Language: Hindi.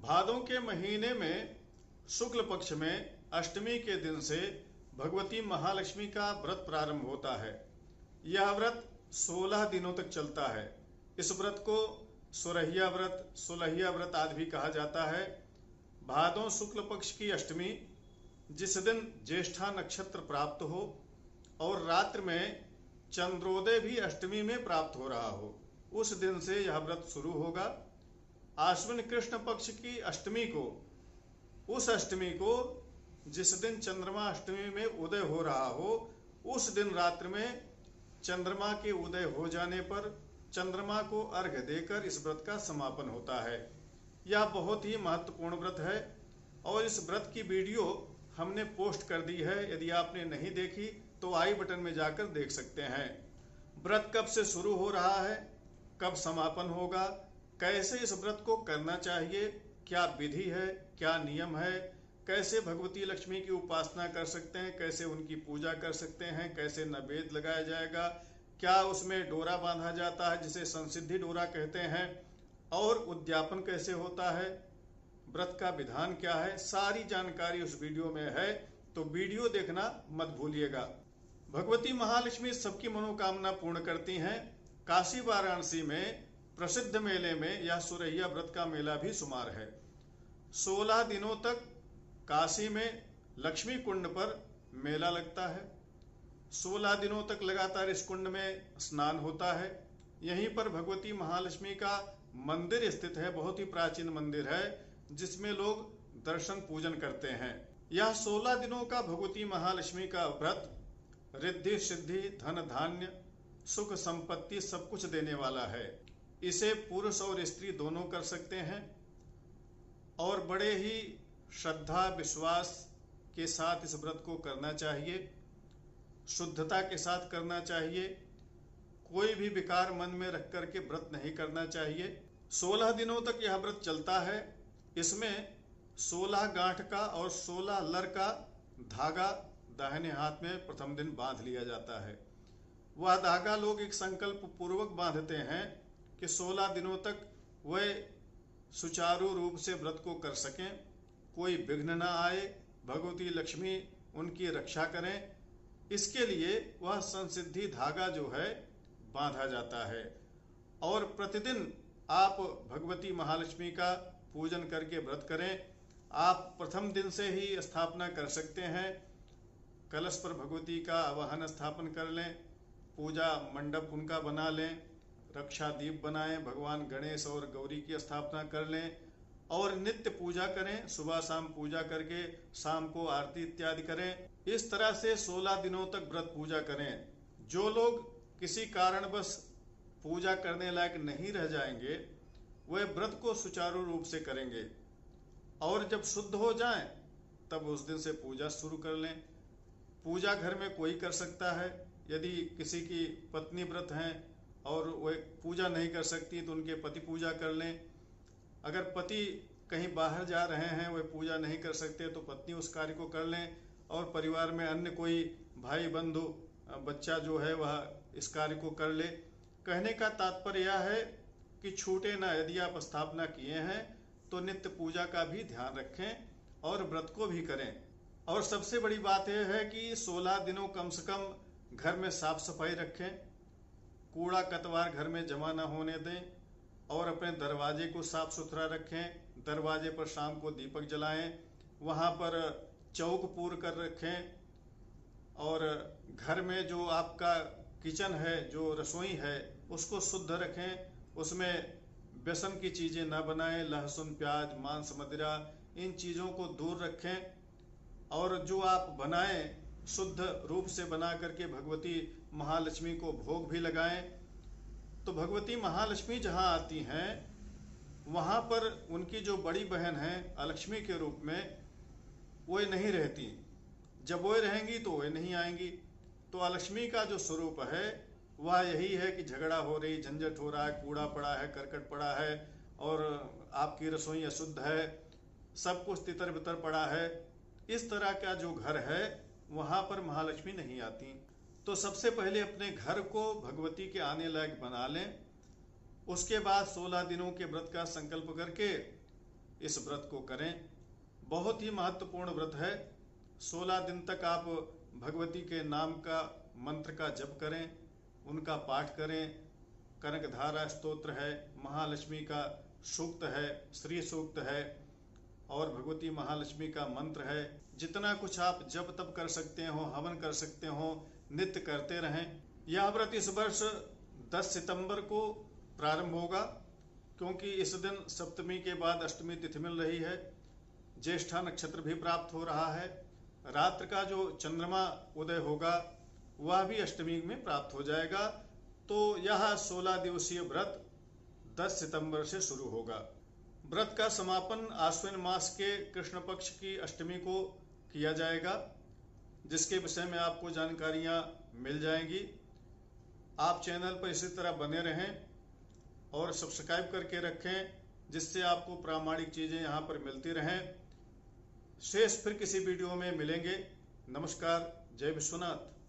भादों के महीने में शुक्ल पक्ष में अष्टमी के दिन से भगवती महालक्ष्मी का व्रत प्रारंभ होता है। यह व्रत 16 दिनों तक चलता है। इस व्रत को सोरहिया व्रत, सोलहिया व्रत आदि भी कहा जाता है। भादों शुक्ल पक्ष की अष्टमी, जिस दिन ज्येष्ठा नक्षत्र प्राप्त हो और रात्र में चंद्रोदय भी अष्टमी में प्राप्त हो रहा हो, उस दिन से यह व्रत शुरू होगा। आश्विन कृष्ण पक्ष की अष्टमी को, उस अष्टमी को जिस दिन चंद्रमा अष्टमी में उदय हो रहा हो, उस दिन रात्र में चंद्रमा के उदय हो जाने पर चंद्रमा को अर्घ्य देकर इस व्रत का समापन होता है। यह बहुत ही महत्वपूर्ण व्रत है और इस व्रत की वीडियो हमने पोस्ट कर दी है। यदि आपने नहीं देखी तो आई बटन में जाकर देख सकते हैं। व्रत कब से शुरू हो रहा है, कब समापन होगा, कैसे इस व्रत को करना चाहिए, क्या विधि है, क्या नियम है, कैसे भगवती लक्ष्मी की उपासना कर सकते हैं, कैसे उनकी पूजा कर सकते हैं, कैसे नैवेद्य लगाया जाएगा, क्या उसमें डोरा बांधा जाता है जिसे संसिद्धि डोरा कहते हैं, और उद्यापन कैसे होता है, व्रत का विधान क्या है, सारी जानकारी उस वीडियो में है। तो वीडियो देखना मत भूलिएगा। भगवती महालक्ष्मी सबकी मनोकामना पूर्ण करती हैं। काशी वाराणसी में प्रसिद्ध मेले में यह सोरहिया व्रत का मेला भी शुमार है। 16 दिनों तक काशी में लक्ष्मी कुंड पर मेला लगता है। 16 दिनों तक लगातार इस कुंड में स्नान होता है। यहीं पर भगवती महालक्ष्मी का मंदिर स्थित है। बहुत ही प्राचीन मंदिर है जिसमें लोग दर्शन पूजन करते हैं। यह 16 दिनों का भगवती महालक्ष्मी का व्रत रिद्धि सिद्धि, धन धान्य, सुख संपत्ति सब कुछ देने वाला है। इसे पुरुष और स्त्री दोनों कर सकते हैं और बड़े ही श्रद्धा विश्वास के साथ इस व्रत को करना चाहिए, शुद्धता के साथ करना चाहिए। कोई भी विकार मन में रख करके व्रत नहीं करना चाहिए। 16 दिनों तक यह व्रत चलता है। इसमें 16 गांठ का और 16 लर का धागा दाहिने हाथ में प्रथम दिन बांध लिया जाता है। वह धागा लोग एक संकल्प पूर्वक बांधते हैं कि 16 दिनों तक वह सुचारू रूप से व्रत को कर सकें, कोई विघ्न ना आए, भगवती लक्ष्मी उनकी रक्षा करें। इसके लिए वह संसिद्धि धागा जो है बांधा जाता है। और प्रतिदिन आप भगवती महालक्ष्मी का पूजन करके व्रत करें। आप प्रथम दिन से ही स्थापना कर सकते हैं। कलश पर भगवती का आवाहन स्थापन कर लें, पूजा मंडप उनका बना लें, रक्षा दीप बनाएं, भगवान गणेश और गौरी की स्थापना कर लें और नित्य पूजा करें। सुबह शाम पूजा करके शाम को आरती इत्यादि करें। इस तरह से 16 दिनों तक व्रत पूजा करें। जो लोग किसी कारणवश पूजा करने लायक नहीं रह जाएंगे, वह व्रत को सुचारू रूप से करेंगे और जब शुद्ध हो जाएं तब उस दिन से पूजा शुरू कर लें। पूजा घर में कोई कर सकता है। यदि किसी की पत्नी व्रत हैं और वह पूजा नहीं कर सकती तो उनके पति पूजा कर लें। अगर पति कहीं बाहर जा रहे हैं, वह पूजा नहीं कर सकते तो पत्नी उस कार्य को कर लें और परिवार में अन्य कोई भाई बंधु बच्चा जो है वह इस कार्य को कर ले। कहने का तात्पर्य यह है कि छूटे ना। यदि आप स्थापना किए हैं तो नित्य पूजा का भी ध्यान रखें और व्रत को भी करें। और सबसे बड़ी बात यह है कि 16 दिनों कम से कम घर में साफ सफाई रखें, कूड़ा कतवार घर में जमा न होने दें और अपने दरवाजे को साफ सुथरा रखें। दरवाजे पर शाम को दीपक जलाएं, वहाँ पर चौक पूर कर रखें और घर में जो आपका किचन है, जो रसोई है, उसको शुद्ध रखें। उसमें बेसन की चीज़ें न बनाएं, लहसुन प्याज मांस मदिरा इन चीज़ों को दूर रखें और जो आप बनाएं शुद्ध रूप से बना करके भगवती महालक्ष्मी को भोग भी लगाएं। तो भगवती महालक्ष्मी जहाँ आती हैं वहाँ पर उनकी जो बड़ी बहन है अलक्ष्मी के रूप में वो नहीं रहती। जब वो रहेंगी तो वे नहीं आएंगी। तो अलक्ष्मी का जो स्वरूप है वह यही है कि झगड़ा हो रही, झंझट हो रहा है, कूड़ा पड़ा है, करकट पड़ा है और आपकी रसोई अशुद्ध है, सब कुछ तितर बितर पड़ा है। इस तरह का जो घर है वहाँ पर महालक्ष्मी नहीं आती। तो सबसे पहले अपने घर को भगवती के आने लायक बना लें। उसके बाद 16 दिनों के व्रत का संकल्प करके इस व्रत को करें। बहुत ही महत्वपूर्ण व्रत है। 16 दिन तक आप भगवती के नाम का मंत्र का जप करें, उनका पाठ करें। कनकधारा स्तोत्र है, महालक्ष्मी का सूक्त है, श्री सूक्त है और भगवती महालक्ष्मी का मंत्र है। जितना कुछ आप जप तप कर सकते हो, हवन कर सकते हो, नित्य करते रहें। यह व्रत इस वर्ष 10 सितंबर को प्रारंभ होगा, क्योंकि इस दिन सप्तमी के बाद अष्टमी तिथि मिल रही है। ज्येष्ठा नक्षत्र भी प्राप्त हो रहा है। रात्र का जो चंद्रमा उदय होगा वह भी अष्टमी में प्राप्त हो जाएगा। तो यह 16 दिवसीय व्रत 10 सितंबर से शुरू होगा। व्रत का समापन आश्विन मास के कृष्ण पक्ष की अष्टमी को किया जाएगा, जिसके विषय में आपको जानकारियां मिल जाएंगी। आप चैनल पर इसी तरह बने रहें और सब्सक्राइब करके रखें, जिससे आपको प्रामाणिक चीज़ें यहाँ पर मिलती रहें। शेष फिर किसी वीडियो में मिलेंगे। नमस्कार। जय विश्वनाथ।